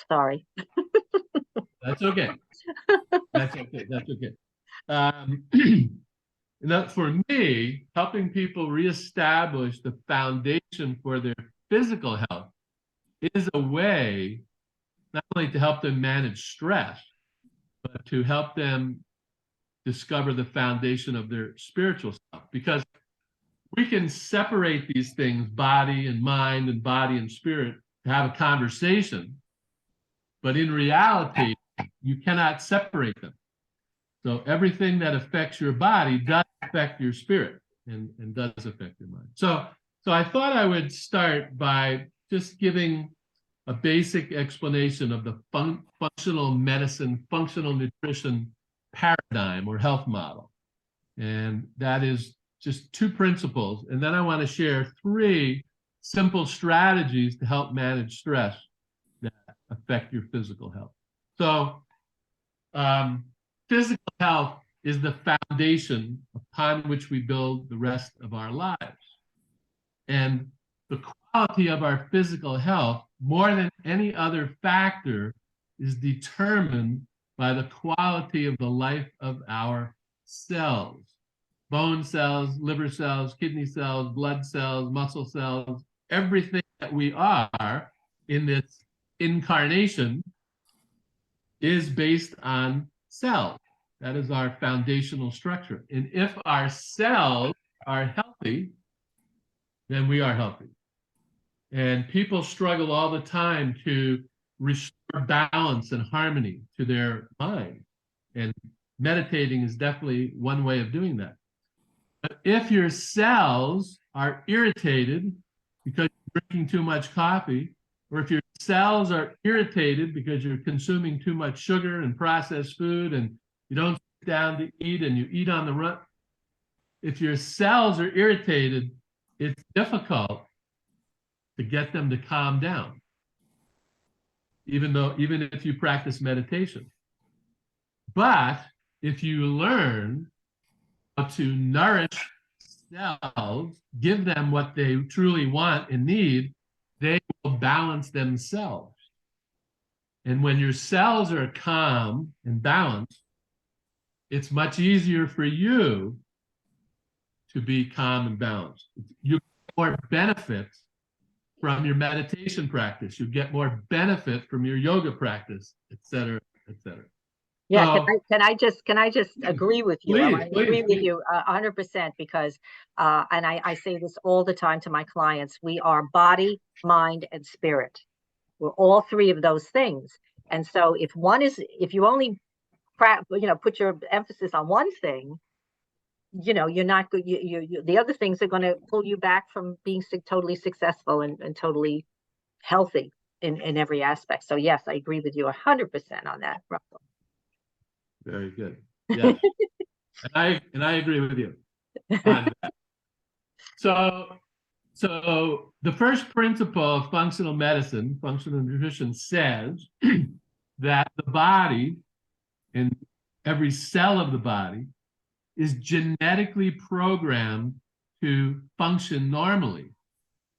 Sorry. That's okay. That's okay. That's okay. That for me, helping people reestablish the foundation for their physical health is a way not only to help them manage stress, but to help them discover the foundation of their spiritual self. Because we can separate these things, body and mind and body and spirit, to have a conversation, but in reality, you cannot separate them. So everything that affects your body does affect your spirit and does affect your mind. So I thought I would start by just giving a basic explanation of the functional medicine, functional nutrition paradigm or health model. And that is just 2 principles. And then I want to share 3 simple strategies to help manage stress that affect your physical health. So physical health is the foundation upon which we build the rest of our lives. And the quality of our physical health, more than any other factor, is determined by the quality of the life of our cells. Bone cells, liver cells, kidney cells, blood cells, muscle cells, everything that we are in this incarnation is based on cells. That is our foundational structure. And if our cells are healthy, then we are healthy. And people struggle all the time to restore balance and harmony to their mind. And meditating is definitely one way of doing that. But if your cells are irritated because you're drinking too much coffee, or if your cells are irritated because you're consuming too much sugar and processed food and you don't sit down to eat and you eat on the run, if your cells are irritated, it's difficult to get them to calm down, even if you practice meditation. But if you learn how to nourish cells, give them what they truly want and need, they will balance themselves. And when your cells are calm and balanced, it's much easier for you to be calm and balanced. You get more benefits from your meditation practice. You get more benefit from your yoga practice, et cetera, et cetera. Yeah, can I just agree with you? I agree with you 100%, because and I say this all the time to my clients, we are body, mind, and spirit. We're all 3 of those things. And so if you only put your emphasis on one thing, you're not good. The other things are going to pull you back from being totally successful and totally healthy in every aspect. So yes, I agree with you 100% on that, Russell. Very good. Yeah. and I agree with you on that. So the first principle of functional medicine, functional nutrition, says that the body and every cell of the body is genetically programmed to function normally.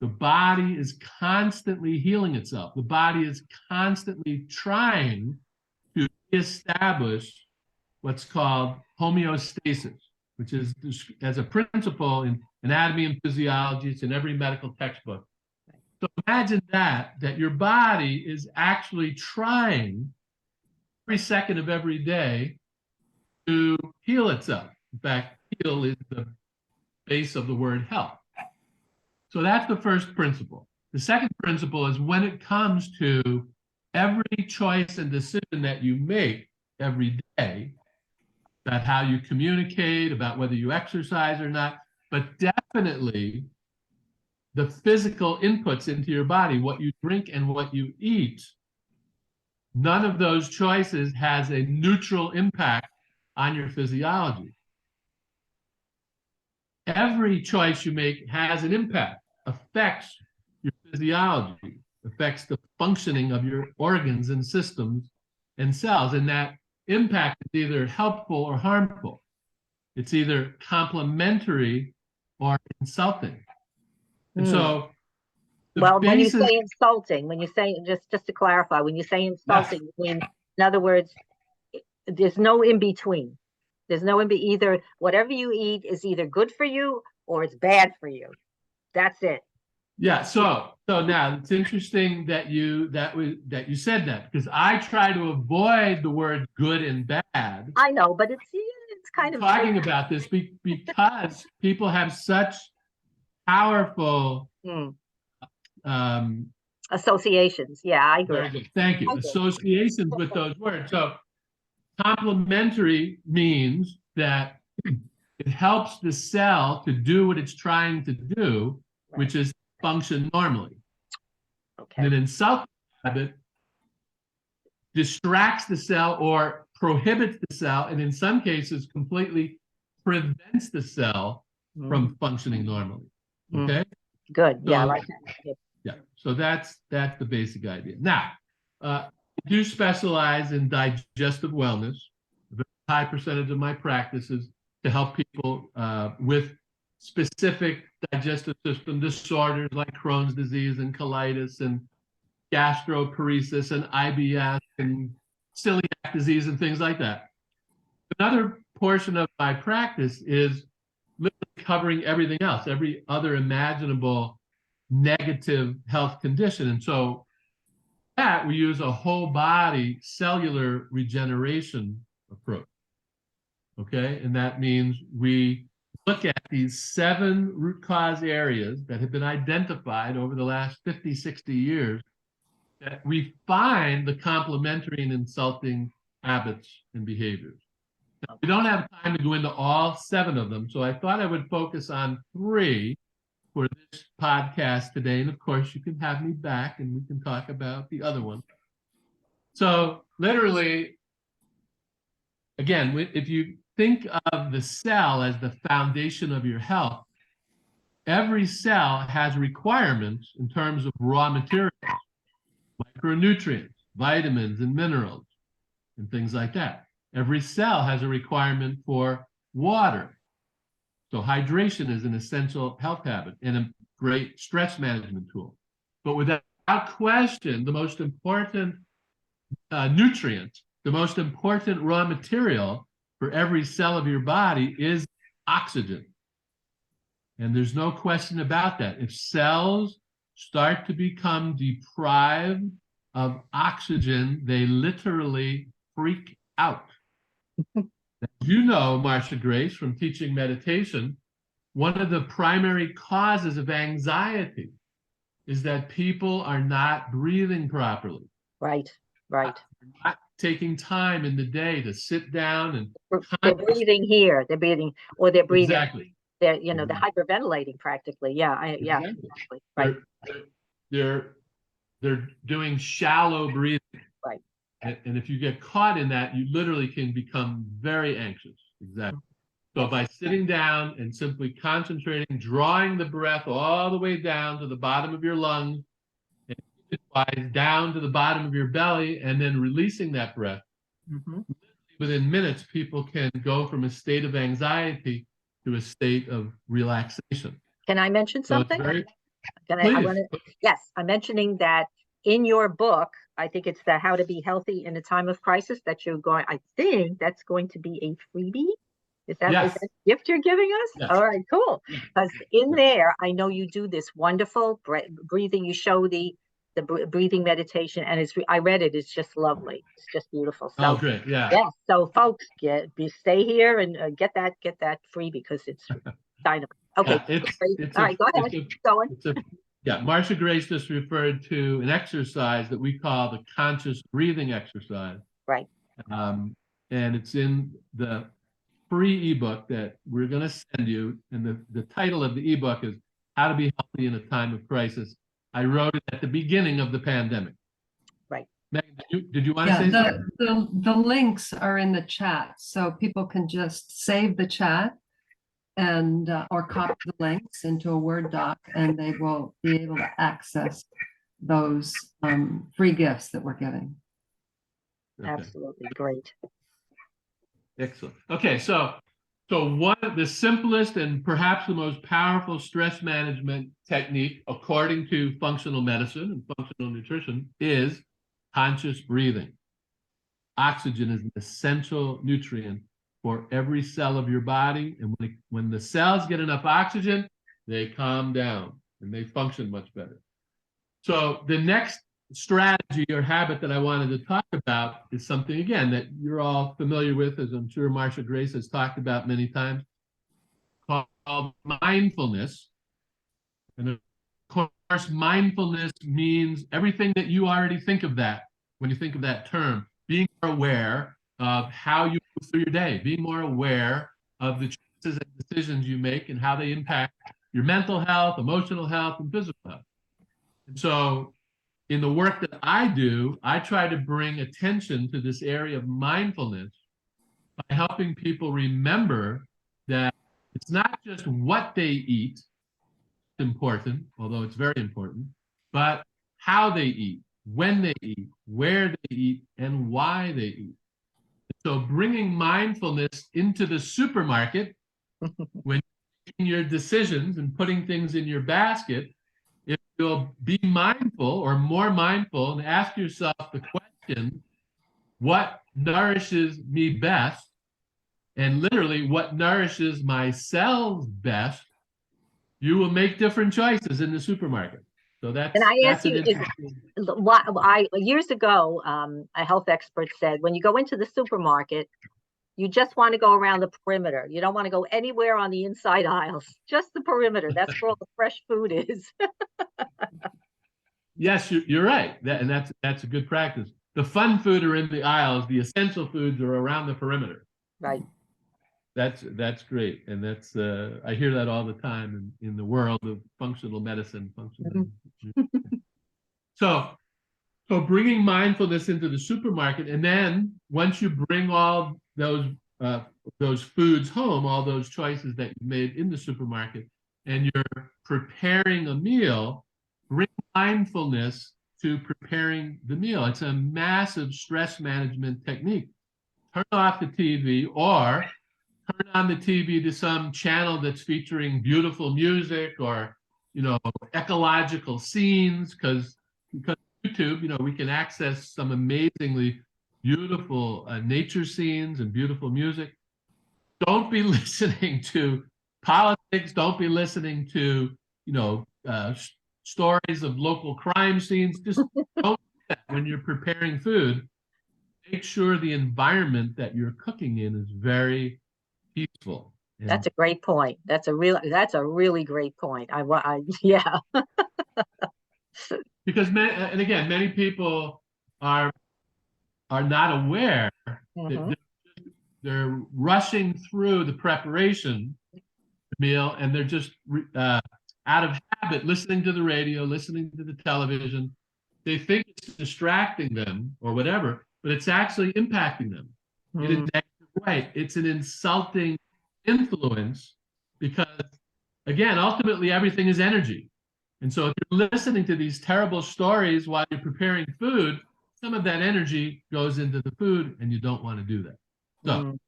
The body is constantly healing itself. The body is constantly trying to establish what's called homeostasis, which is as a principle in anatomy and physiology. It's in every medical textbook. So imagine that your body is actually trying every second of every day to heal itself. In fact, heal is the base of the word health. So that's the first principle. The second principle is when it comes to every choice and decision that you make every day, about how you communicate, about whether you exercise or not, but definitely the physical inputs into your body, what you drink and what you eat, none of those choices has a neutral impact on your physiology. Every choice you make has an impact, affects your physiology, affects the functioning of your organs and systems and cells. And that impact is either helpful or harmful. It's either complementary or insulting. And so Well, when you basis, say insulting, when you say, just to clarify, when you say insulting, you mean, in other words, there's no in between. There's no in between. Either whatever you eat is either good for you or it's bad for you. That's it. yeah. So now it's interesting that you said that, because I try to avoid the word good and bad. I know, but it's kind of talking about this because people have such powerful associations. Yeah, I agree. very good. Thank you. Associations with those words. So complementary means that it helps the cell to do what it's trying to do, right, which is function normally. Okay. And an insulting habit distracts the cell or prohibits the cell, and in some cases completely prevents the cell from functioning normally. Okay. Good. So, yeah, I like that. Yeah. So that's the basic idea. Now, I do specialize in digestive wellness. A very high percentage of my practice is to help people with specific digestive system disorders like Crohn's disease and colitis and gastroparesis and IBS and celiac disease and things like that. Another portion of my practice is literally covering everything else, every other imaginable negative health condition. And so that we use a whole body cellular regeneration approach. Okay. And that means we look at these 7 root cause areas that have been identified over the last 50, 60 years, that we find the complementary and insulting habits and behaviors. Now, we don't have time to go into all 7 of them, so I thought I would focus on 3 for this podcast today. And of course, you can have me back and we can talk about the other one. So literally, again, if you think of the cell as the foundation of your health, every cell has requirements in terms of raw materials, micronutrients, vitamins and minerals, and things like that. Every cell has a requirement for water. So hydration is an essential health habit and a great stress management tool. But without question, the most important nutrient, the most important raw material for every cell of your body is oxygen. And there's no question about that. If cells start to become deprived of oxygen, they literally freak out. You know, Marcia Grace, from teaching meditation, one of the primary causes of anxiety is that people are not breathing properly. Right. Not taking time in the day to sit down and they're breathing here. They're breathing, or they're breathing. Exactly. They're they're hyperventilating practically. Yeah. Exactly. Right. They're doing shallow breathing. Right. And if you get caught in that, you literally can become very anxious. Exactly. So by sitting down and simply concentrating, drawing the breath all the way down to the bottom of your lungs, and down to the bottom of your belly, and then releasing that breath, within minutes, people can go from a state of anxiety to a state of relaxation. Can I mention something? Please. Yes, I'm mentioning that in your book, I think it's the How to Be Healthy in a Time of Crisis that I think that's going to be a freebie. Is that a gift you're giving us? Yes. All right, cool. Because in there, I know you do this wonderful breathing. You show the breathing meditation, and I read it. It's just lovely. It's just beautiful. So, great. Yeah. Yeah. So folks, stay here and get that free because it's kind of okay. All right, go ahead. Keep going. Marcia Grace just referred to an exercise that we call the conscious breathing exercise. Right. And it's in the free ebook that we're going to send you. And the title of the ebook is How to Be Healthy in a Time of Crisis. I wrote it at the beginning of the pandemic. Right. Megan, did you want to say something? The links are in the chat, so people can just save the chat and or copy the links into a Word doc, and they will be able to access those free gifts that we're giving. Okay. Absolutely great. Excellent. Okay, so So the simplest and perhaps the most powerful stress management technique, according to functional medicine and functional nutrition, is conscious breathing. Oxygen is an essential nutrient for every cell of your body. And when the cells get enough oxygen, they calm down and they function much better. So the next strategy or habit that I wanted to talk about is something, again, that you're all familiar with, as I'm sure Marsha Grace has talked about many times, called mindfulness. And of course, mindfulness means everything that you already think of that when you think of that term. Being more aware of how you move through your day, being more aware of the choices and decisions you make and how they impact your mental health, emotional health, and physical health. And so in the work that I do, I try to bring attention to this area of mindfulness by helping people remember that it's not just what they eat, important, although it's very important, but how they eat, when they eat, where they eat, and why they eat. So bringing mindfulness into the supermarket when you're making your decisions and putting things in your basket, if you'll be mindful or more mindful and ask yourself the question, what nourishes me best? And literally, what nourishes my cells best? You will make different choices in the supermarket. So that's an interesting. Years ago, a health expert said, when you go into the supermarket, you just want to go around the perimeter. You don't want to go anywhere on the inside aisles, just the perimeter. That's where all the fresh food is. Yes, you're right. And that's a good practice. The fun food are in the aisles. The essential foods are around the perimeter. Right. That's great. And that's I hear that all the time in the world of functional medicine. So bringing mindfulness into the supermarket, and then once you bring all those foods home, all those choices that you made in the supermarket, and you're preparing a meal, bring mindfulness to preparing the meal. It's a massive stress management technique. Turn off the TV or turn on the TV to some channel that's featuring beautiful music or, ecological scenes, because YouTube, we can access some amazingly beautiful nature scenes and beautiful music. Don't be listening to politics. Don't be listening to, stories of local crime scenes. Just don't do that when you're preparing food. Make sure the environment that you're cooking in is very peaceful. And that's a great point. That's a really great point. Yeah. Because many people are not aware that they're rushing through the preparation meal, and they're just out of habit listening to the radio, listening to the television. They think it's distracting them or whatever, but it's actually impacting them in a negative way. It's an insulting influence because, again, ultimately everything is energy. And so if you're listening to these terrible stories while you're preparing food, some of that energy goes into the food, and you don't want to do that. So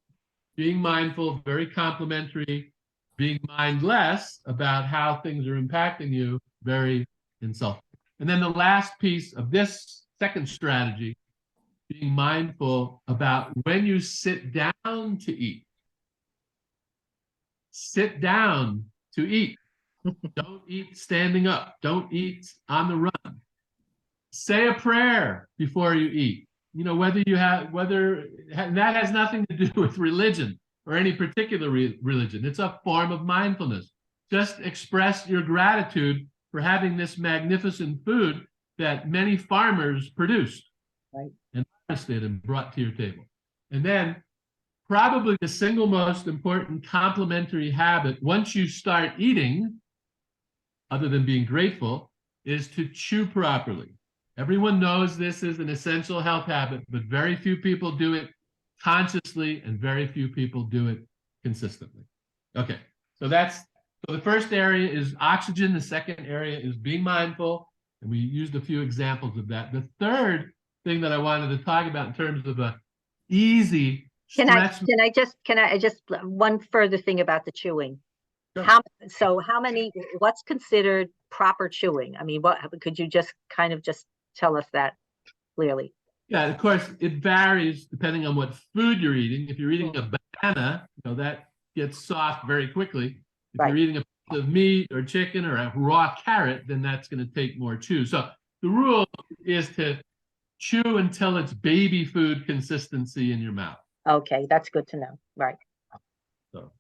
being mindful, very complimentary. Being mindless about how things are impacting you, very insulting. And then the last piece of this second strategy, being mindful about when you sit down to eat. Sit down to eat. Don't eat standing up. Don't eat on the run. Say a prayer before you eat. And that has nothing to do with religion or any particular religion. It's a form of mindfulness. Just express your gratitude for having this magnificent food that many farmers produced and harvested and brought to your table. And then probably the single most important complementary habit once you start eating, other than being grateful, is to chew properly. Everyone knows this is an essential health habit, but very few people do it consciously and very few people do it consistently. Okay, so the first area is oxygen. The second area is being mindful, and we used a few examples of that. The third thing that I wanted to talk about in terms of an easy Can I stretch. just one further thing about the chewing? Sure. What's considered proper chewing? I mean, could you just kind of just tell us that clearly? Yeah, of course, it varies depending on what food you're eating. If you're eating a banana, that gets soft very quickly. If Right. you're eating a piece of meat or chicken or a raw carrot, then that's going to take more chew. So the rule is to chew until it's baby food consistency in your mouth. Okay, that's good to know. Right. So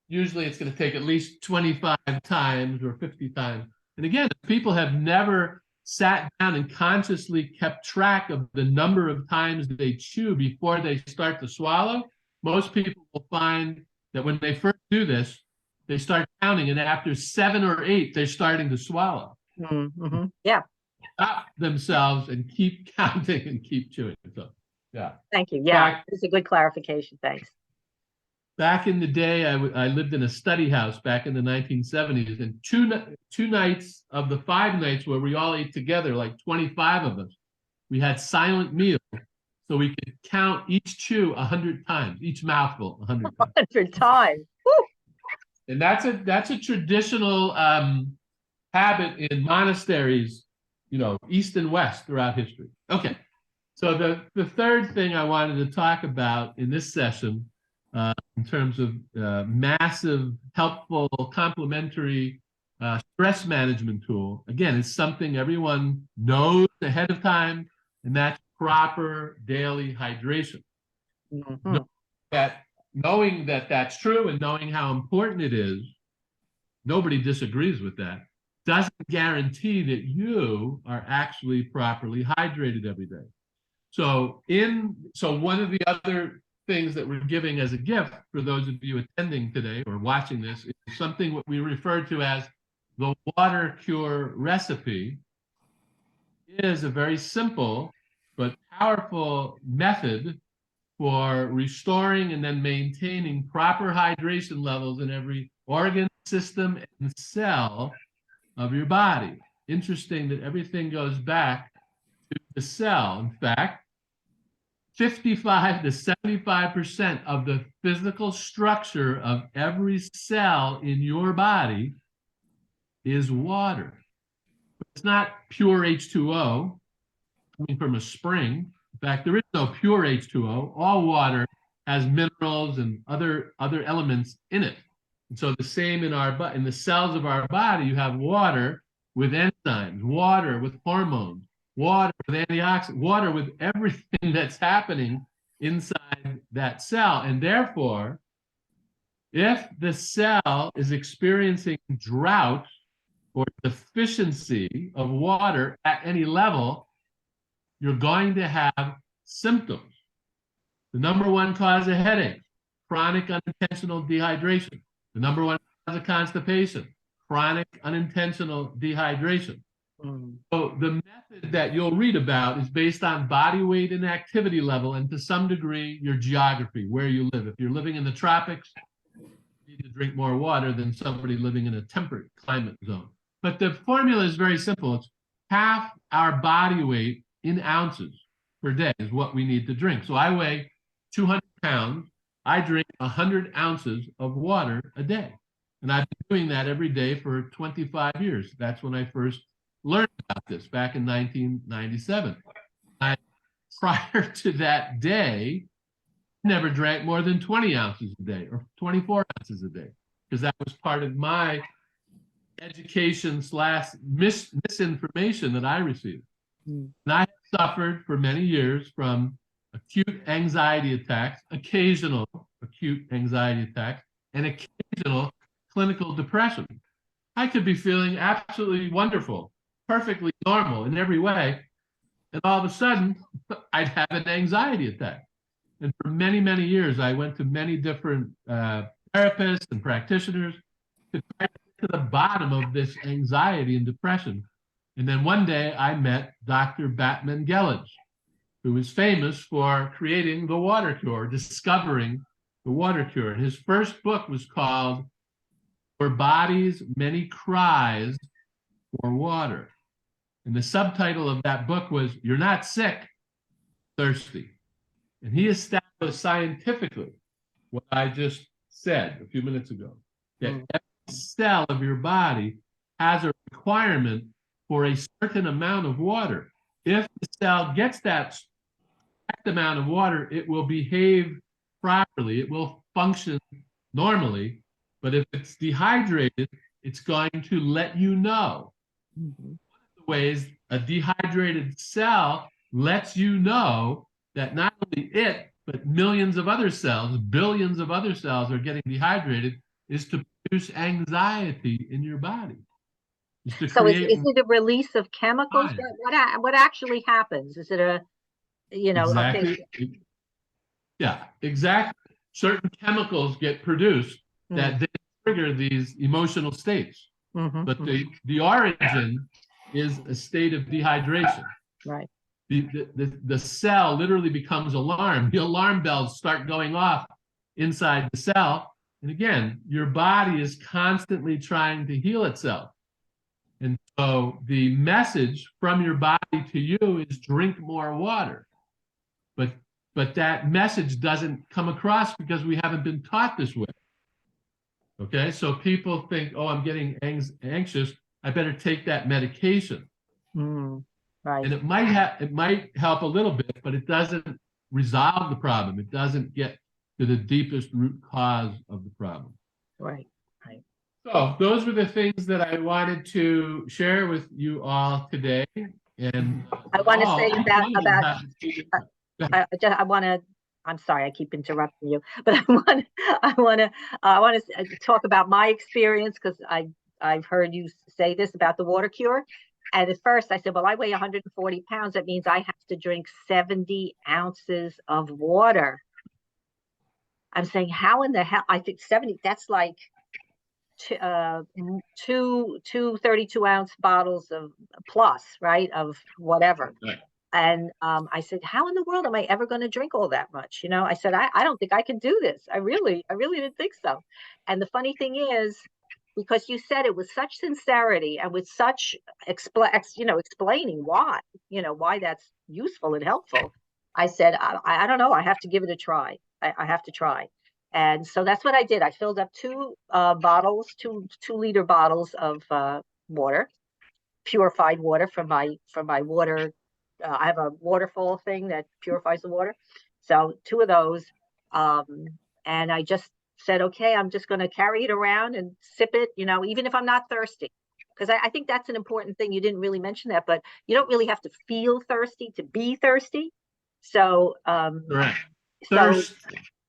usually it's going to take at least 25 times or 50 times. And again, if people have never sat down and consciously kept track of the number of times they chew before they start to swallow, most people will find that when they first do this, they start counting, and after 7 or 8, they're starting to swallow. Mm-hmm. Yeah. Stop themselves and keep counting and keep chewing. So, yeah. Thank you. Yeah, it's a good clarification. Thanks. Back in the day, I lived in a study house back in the 1970s, and two nights of the 5 nights where we all ate together, like 25 of us, we had silent meals, so we could count each chew 100 times, each mouthful 100 times. 100 times. Woo! And that's a traditional habit in monasteries, east and west throughout history. Okay, so the third thing I wanted to talk about in this session, in terms of massive, helpful, complementary stress management tool, again, it's something everyone knows ahead of time, and that's proper daily hydration. Mm-hmm. Knowing that that's true and knowing how important it is, nobody disagrees with that, doesn't guarantee that you are actually properly hydrated every day. So one of the other things that we're giving as a gift for those of you attending today or watching this is something what we refer to as the water cure recipe. It is a very simple but powerful method for restoring and then maintaining proper hydration levels in every organ, system, and cell of your body. Interesting that everything goes back to the cell. In fact, 55 to 75% of the physical structure of every cell in your body is water. It's not pure H2O coming from a spring. In fact, there is no pure H2O. All water has minerals and other elements in it. And so the same in the cells of our body, you have water with enzymes, water with hormones, water with antioxidants, water with everything that's happening inside that cell. And therefore, if the cell is experiencing drought or deficiency of water at any level, you're going to have symptoms. The number one cause of headache, chronic unintentional dehydration. The number one cause of constipation, chronic unintentional dehydration. So the method that you'll read about is based on body weight and activity level, and to some degree, your geography, where you live. If you're living in the tropics, you need to drink more water than somebody living in a temperate climate zone. But the formula is very simple. It's half our body weight in ounces per day is what we need to drink. So I weigh 200 pounds. I drink 100 ounces of water a day. And I've been doing that every day for 25 years. That's when I first learned about this, back in 1997. Prior to that day, I never drank more than 20 ounces a day or 24 ounces a day, because that was part of my education / misinformation that I received. And I suffered for many years from acute anxiety attacks, occasional acute anxiety attacks, and occasional clinical depression. I could be feeling absolutely wonderful, perfectly normal in every way, and all of a sudden, I'd have an anxiety attack. And for many, many years, I went to many different therapists and practitioners to try to get to the bottom of this anxiety and depression. And then one day I met Dr. Batman Gellage, who is famous for creating the water cure, discovering the water cure. And his first book was called For Body's Many Cries for Water. And the subtitle of that book was, You're Not Sick, Thirsty. And he established know scientifically what I just said a few minutes ago, that every cell of your body has a requirement for a certain amount of water. If the cell gets that amount of water, it will behave properly. It will function normally. But if it's dehydrated, it's going to let you know. One of the ways a dehydrated cell lets you know that not only it, but millions of other cells, billions of other cells are getting dehydrated, is to produce anxiety in your body. So is it a release of chemicals? What actually happens? Is it a, exactly? Okay. Yeah, exactly. Certain chemicals get produced that then trigger these emotional states. But the origin is a state of dehydration. Right. The cell literally becomes alarmed. The alarm bells start going off inside the cell. And again, your body is constantly trying to heal itself. And so the message from your body to you is drink more water. But that message doesn't come across because we haven't been taught this way. Okay, so people think, oh, I'm getting anxious, I better take that medication. Right. And it might help a little bit, but it doesn't resolve the problem. It doesn't get to the deepest root cause of the problem. Right. Right. So those were the things that I wanted to share with you all today. And I want to say I'm sorry, I keep interrupting you, but I want to talk about my experience, because I've heard you say this about the water cure. And at first I said, well, I weigh 140 pounds. That means I have to drink 70 ounces of water. I'm saying, how in the hell? I think 70, that's like two 32-ounce bottles of plus, right, of whatever. Right. And I said, how in the world am I ever going to drink all that much? I said, I don't think I can do this. I really didn't think so. And the funny thing is, because you said it with such sincerity and with such explaining why that's useful and helpful, I said, I don't know. I have to give it a try. I have to try. And so that's what I did. I filled up two liter bottles of water, purified water from my water. I have a waterfall thing that purifies the water. So two of those. And I just said, okay, I'm just going to carry it around and sip it, even if I'm not thirsty. Because I think that's an important thing. You didn't really mention that, but you don't really have to feel thirsty to be thirsty. So, correct.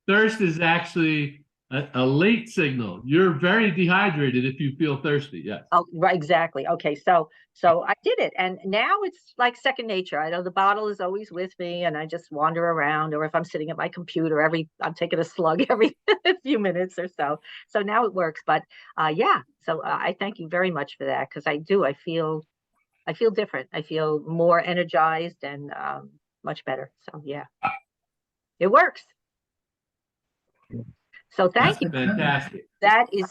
Thirst is actually a late signal. You're very dehydrated if you feel thirsty. Yes. Oh, right. Exactly. Okay. So I did it, and now it's like second nature. I know the bottle is always with me, and I just wander around, or if I'm sitting at my computer, I'm taking a slug every few minutes or so. So now it works. But yeah. So I thank you very much for that, because I feel different. I feel more energized and much better. So yeah, it works. So thank you. Fantastic. That is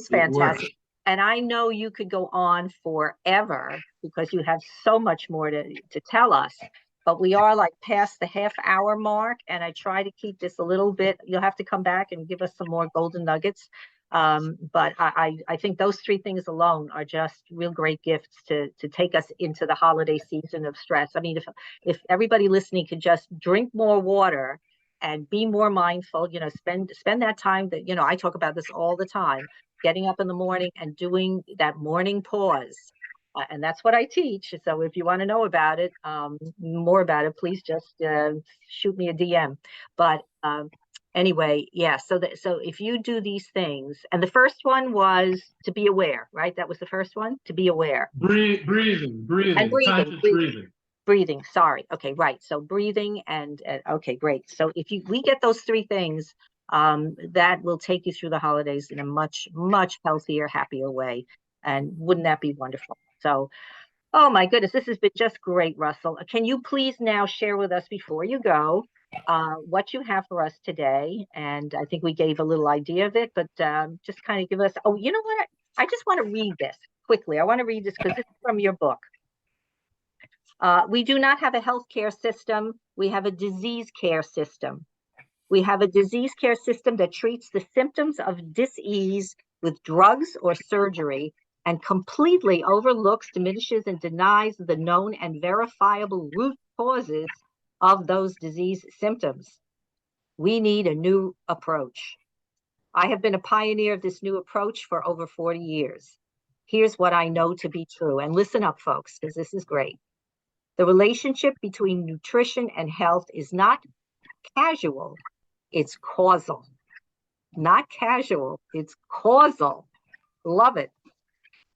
fantastic. And I know you could go on forever because you have so much more to tell us, but we are like past the half-hour mark, and I try to keep this a little bit. You'll have to come back and give us some more golden nuggets. But I think those three things alone are just real great gifts to take us into the holiday season of stress. I mean, if everybody listening could just drink more water and be more mindful, spend that time that, I talk about this all the time, getting up in the morning and doing that morning pause. And that's what I teach. So if you want to know about it, more about it, please just shoot me a DM. But anyway, yeah. So if you do these things, and the first one was to be aware, right? That was the first one, to be aware. Breathing. And Conscious breathing. Breathing, sorry. Okay, right. So breathing and okay, great. So if we get those three things, that will take you through the holidays in a much, much healthier, happier way. And wouldn't that be wonderful? So, oh my goodness, this has been just great, Russell. Can you please now share with us before you go what you have for us today? And I think we gave a little idea of it, but just kind of give us, oh, you know what? I just want to read this quickly. I want to read this because this is from your book. We do not have a healthcare system. We have a disease care system. We have a disease care system that treats the symptoms of dis-ease with drugs or surgery and completely overlooks, diminishes, and denies the known and verifiable root causes of those disease symptoms. We need a new approach. I have been a pioneer of this new approach for over 40 years. Here's what I know to be true. And listen up, folks, because this is great. The relationship between nutrition and health is not casual, it's causal. Not casual, it's causal. Love it.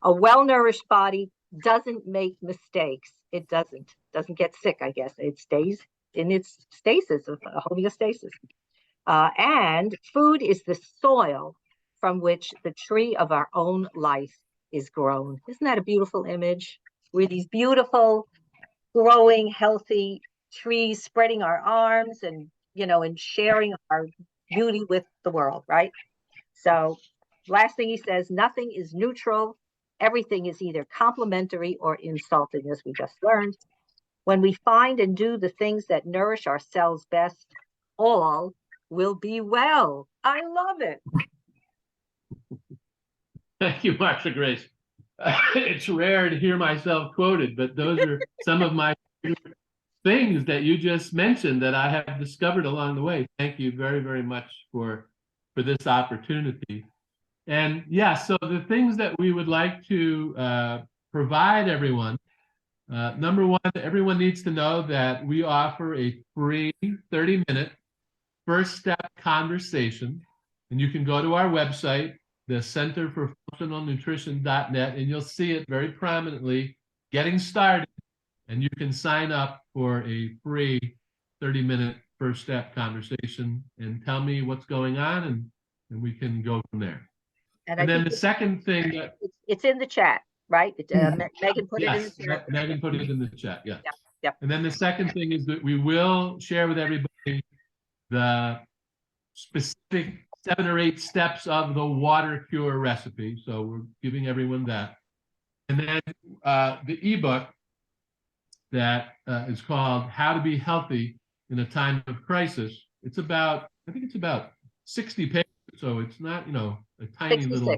A well-nourished body doesn't make mistakes. It doesn't get sick, I guess. It stays in its stasis of homeostasis. And food is the soil from which the tree of our own life is grown. Isn't that a beautiful image? We're these beautiful, growing, healthy trees, spreading our arms and, and sharing our beauty with the world, right? So last thing he says, nothing is neutral. Everything is either complimentary or insulting, as we just learned. When we find and do the things that nourish ourselves best, all will be well. I love it. Thank you, Marsha Grace. It's rare to hear myself quoted, but those are some of my things that you just mentioned that I have discovered along the way. Thank you very, very much for this opportunity. And yeah, so the things that we would like to provide everyone, number one, everyone needs to know that we offer a free 30-minute first step conversation, and you can go to our website, the Center for Functional Nutrition.net, and you'll see it very prominently, Getting Started, and you can sign up for a free 30-minute first step conversation and tell me what's going on, and we can go from there. And then the second thing that it's in the chat, right? Megan put it in the chat. Megan put it in the chat, yeah. Yep. And then the second thing is that we will share with everybody the specific 7 or 8 steps of the water cure recipe. So we're giving everyone that. And then the ebook that is called How to Be Healthy in a Time of Crisis. It's about, I think it's about 60 pages. So it's not, a tiny 66. little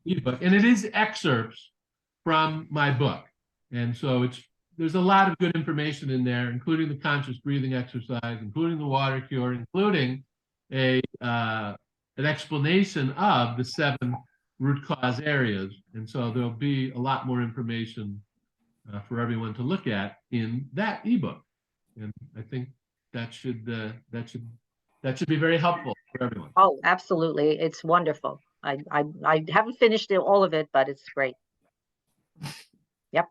ebook. And it is excerpts from my book. And so there's a lot of good information in there, including the conscious breathing exercise, including the water cure, including an explanation of the 7 root cause areas. And so there'll be a lot more information for everyone to look at in that ebook. And I think that should be very helpful for everyone. Oh, absolutely. It's wonderful. I haven't finished all of it, but it's great. Yep.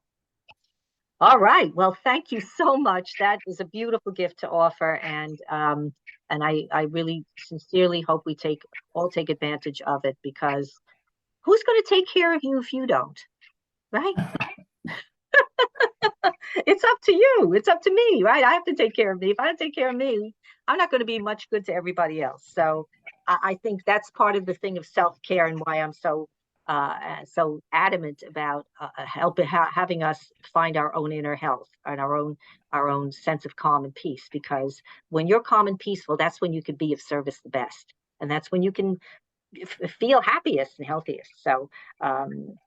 All right. Well, thank you so much. That is a beautiful gift to offer. And I really sincerely hope we all take advantage of it, because who's going to take care of you if you don't? Right? It's up to you. It's up to me, right? I have to take care of me. If I don't take care of me, I'm not going to be much good to everybody else. So I think that's part of the thing of self-care, and why I'm so adamant about having us find our own inner health and our own sense of calm and peace. Because when you're calm and peaceful, that's when you can be of service the best, and that's when you can feel happiest and healthiest. So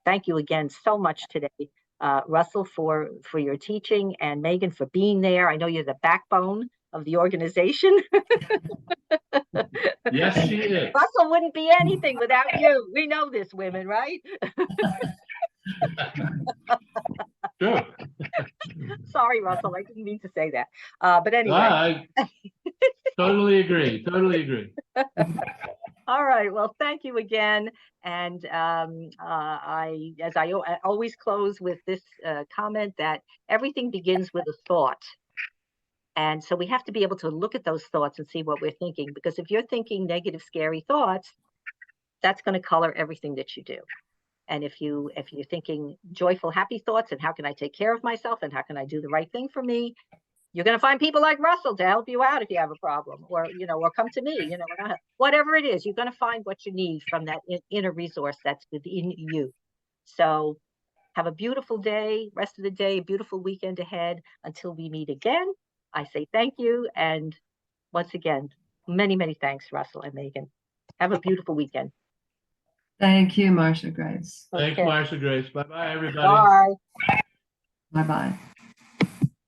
thank you again so much today, Russell, for your teaching, and Megan for being there. I know you're the backbone of the organization. Yes, she is. Russell wouldn't be anything without you. We know this, women, right? True. Sorry, Russell, I didn't mean to say that. But anyway. I totally agree. All right. Well, thank you again. And I always close with this comment that everything begins with a thought. And so we have to be able to look at those thoughts and see what we're thinking, because if you're thinking negative, scary thoughts, that's going to color everything that you do. And if you're thinking joyful, happy thoughts, and how can I take care of myself, and how can I do the right thing for me, you're going to find people like Russell to help you out if you have a problem, or come to me, whatever it is, you're going to find what you need from that inner resource that's within you. So have a beautiful day, rest of the day, a beautiful weekend ahead. Until we meet again, I say thank you. And once again, Many, many thanks, Russell and Megan. Have a beautiful weekend. Thank you, Marcia Grace. Thanks, Okay. Marcia Grace. Bye-bye, everybody. Bye. Bye-bye.